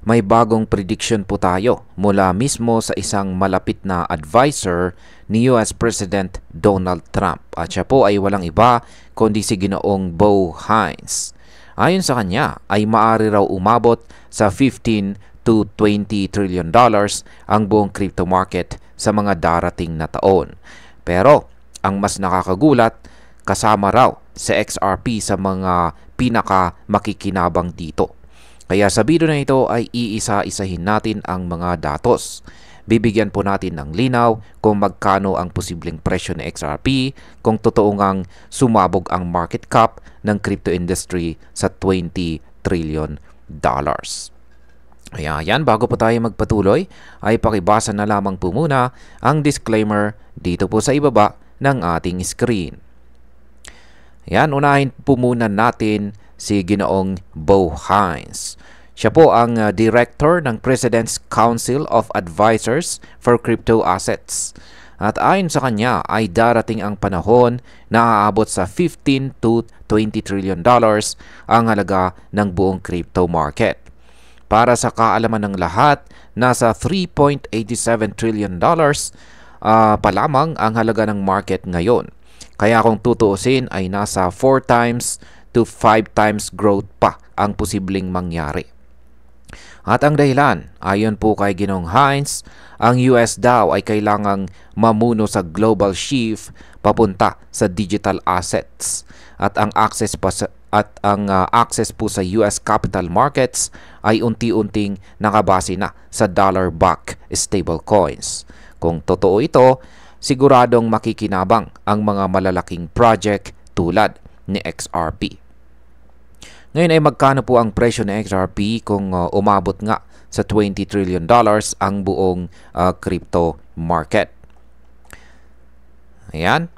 may bagong prediction po tayo mula mismo sa isang malapit na advisor ni US President Donald Trump. At siya po ay walang iba kundi si Ginoong Bo Hines. Ayon sa kanya ay maaari raw umabot sa 15 to 20 trillion dollars ang buong crypto market sa mga darating na taon. Pero ang mas nakakagulat, kasama raw sa XRP sa mga pinaka makikinabang dito. Kaya sa video na ito ay iisa-isahin natin ang mga datos. Bibigyan po natin ng linaw kung magkano ang posibleng presyo ng XRP kung totoo ngang sumabog ang market cap ng crypto industry sa 20 trillion dollars. Kaya yan, bago po tayo magpatuloy ay pakibasa na lamang po muna ang disclaimer dito po sa ibaba ng ating screen. Yan, unahin po muna natin si Ginoong Bo Hines. Siya po ang Director ng President's Council of Advisors for Crypto Assets. At ayon sa kanya ay darating ang panahon na aabot sa 15 to 20 trillion dollars ang halaga ng buong crypto market. Para sa kaalaman ng lahat, nasa 3.87 trillion dollars pa lamang ang halaga ng market ngayon. Kaya kung tutuusin ay nasa 4 times to 5 times growth pa ang posibleng mangyari. At ang dahilan, ayon po kay Ginoong Hines, ang US daw ay kailangang mamuno sa global shift papunta sa digital assets at ang access po sa US capital markets ay unti-unting nakabase na sa dollar-backed stablecoins. Kung totoo ito, siguradong makikinabang ang mga malalaking project tulad ni XRP. Ngayon ay magkano po ang presyo ng XRP kung umabot nga sa 20 trillion dollars ang buong crypto market? Ayan.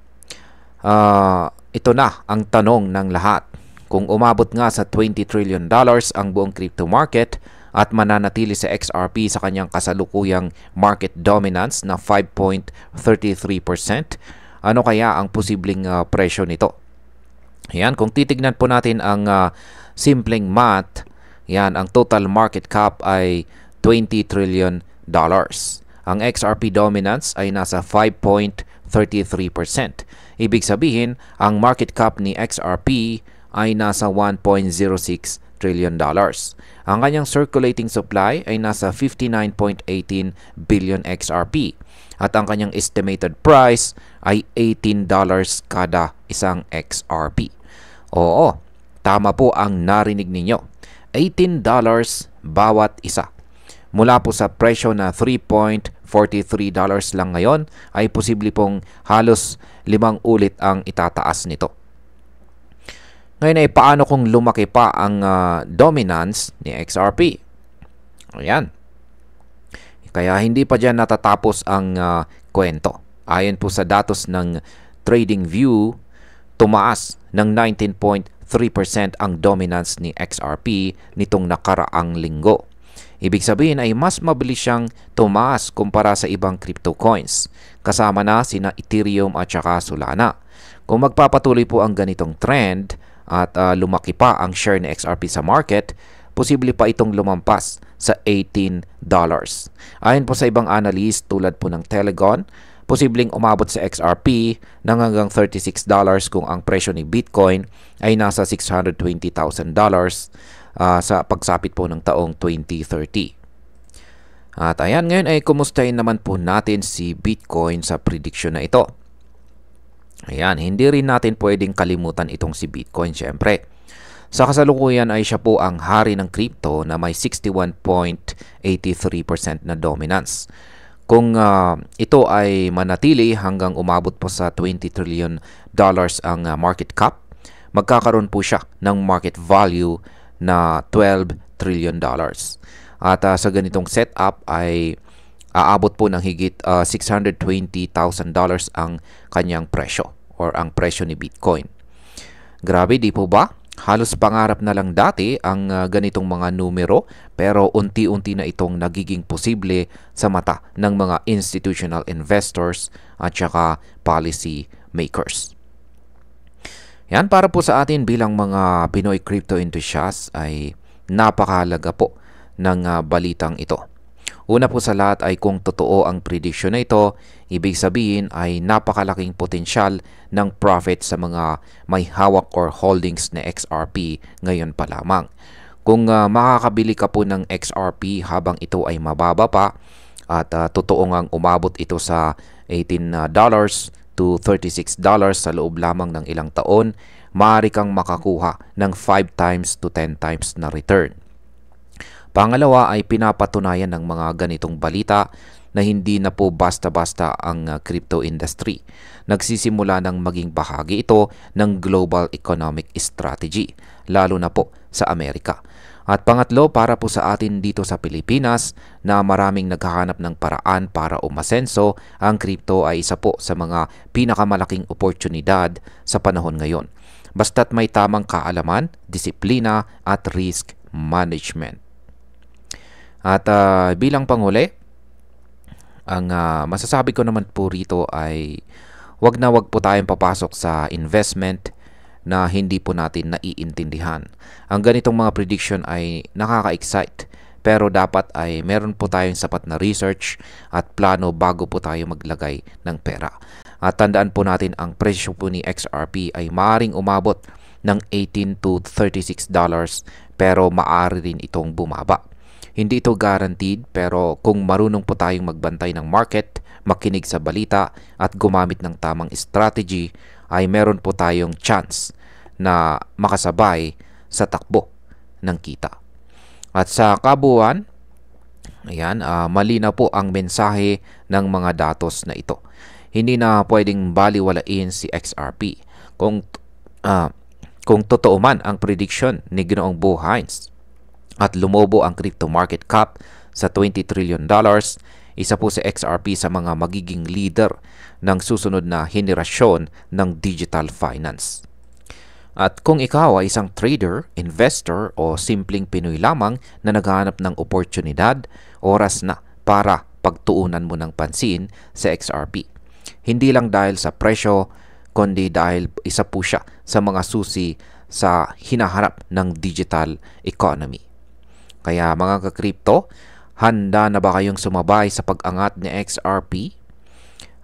Ito na ang tanong ng lahat. Kung umabot nga sa 20 trillion dollars ang buong crypto market at mananatili sa XRP sa kanyang kasalukuyang market dominance na 5.33%, ano kaya ang posibleng presyo nito? Yan, kung titignan po natin ang simpleng math, yan, ang total market cap ay 20 trillion dollars. Ang XRP dominance ay nasa 5.33%. Ibig sabihin, ang market cap ni XRP ay nasa 1.06 trillion dollars. Ang kanyang circulating supply ay nasa 59.18 billion XRP at ang kanyang estimated price ay $18 kada isang XRP. Oo, tama po ang narinig ninyo. $18 bawat isa. Mula po sa presyo na $3.43 lang ngayon ay posible pong halos 5 ulit ang itataas nito. Ngayon ay paano kung lumaki pa ang dominance ni XRP? Ayan. Kaya hindi pa dyan natatapos ang kwento. Ayon po sa datos ng TradingView, tumaas ng 19.3% ang dominance ni XRP nitong nakaraang linggo. Ibig sabihin ay mas mabilis siyang tumaas kumpara sa ibang crypto coins, kasama na sina Ethereum at saka Solana. Kung magpapatuloy po ang ganitong trend at lumaki pa ang share ni XRP sa market, posible pa itong lumampas sa $18. Ayon po sa ibang analyst tulad po ng Telegon, posibleng umabot sa XRP ng hanggang $36 kung ang presyo ni Bitcoin ay nasa $620,000 sa pagsapit po ng taong 2030. At ayan, ngayon ay kumustahin naman po natin si Bitcoin sa prediction na ito. Ayan, hindi rin natin pwedeng kalimutan itong si Bitcoin syempre. Sa kasalukuyan ay siya po ang hari ng crypto na may 61.83% na dominance. Kung ito ay manatili hanggang umabot po sa 20 trillion dollars ang market cap, magkakaroon po siya ng market value na 12 trillion dollars. At sa ganitong setup ay aabot po ng higit $620,000 ang kanyang presyo or ang presyo ni Bitcoin. Grabe, di po ba? Halos pangarap na lang dati ang ganitong mga numero, pero unti-unti na itong nagiging posible sa mata ng mga institutional investors at saka policy makers. Yan, para po sa atin bilang mga Pinoy crypto enthusiasts ay napakahalaga po ng balitang ito. Una po sa lahat ay kung totoo ang prediction na ito, ibig sabihin ay napakalaking potensyal ng profit sa mga may hawak or holdings na XRP ngayon pa lamang. Kung makakabili ka po ng XRP habang ito ay mababa pa at totoo ngang umabot ito sa $18 to $36 sa loob lamang ng ilang taon, maaari kang makakuha ng 5 times to 10 times na return. Pangalawa ay pinapatunayan ng mga ganitong balita na hindi na po basta-basta ang crypto industry. Nagsisimula ng maging bahagi ito ng global economic strategy, lalo na po sa Amerika. At pangatlo, para po sa atin dito sa Pilipinas na maraming naghahanap ng paraan para umasenso, ang crypto ay isa po sa mga pinakamalaking oportunidad sa panahon ngayon. Basta't may tamang kaalaman, disiplina at risk management. At bilang panghuli, ang masasabi ko naman po rito ay wag po tayong papasok sa investment na hindi po natin naiintindihan. Ang ganitong mga prediction ay nakaka-excite, pero dapat ay meron po tayong sapat na research at plano bago po tayo maglagay ng pera. At tandaan po natin ang presyo po ni XRP ay maaaring umabot ng $18 to $36 pero maaari rin itong bumaba. Hindi ito guaranteed, pero kung marunong po tayong magbantay ng market, makinig sa balita at gumamit ng tamang strategy, ay meron po tayong chance na makasabay sa takbo ng kita. At sa kabuuan, ayan, malinaw po ang mensahe ng mga datos na ito. Hindi na pwedeng baliwalain si XRP. Kung totoo man ang prediction ni Ginoong Bo Hines at lumobo ang crypto market cap sa $20 trillion, isa po si XRP sa mga magiging leader ng susunod na henerasyon ng digital finance. At kung ikaw ay isang trader, investor o simpleng Pinoy lamang na naghahanap ng oportunidad, oras na para pagtuunan mo ng pansin sa XRP. Hindi lang dahil sa presyo, kundi dahil isa po siya sa mga susi sa hinaharap ng digital economy. Kaya mga ka-crypto, handa na ba kayong sumabay sa pag-angat ni XRP?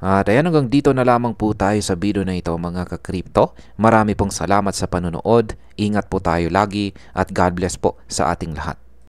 At ayan, hanggang dito na lamang po tayo sa video na ito mga ka-crypto. Marami pong salamat sa panonood. Ingat po tayo lagi at God bless po sa ating lahat.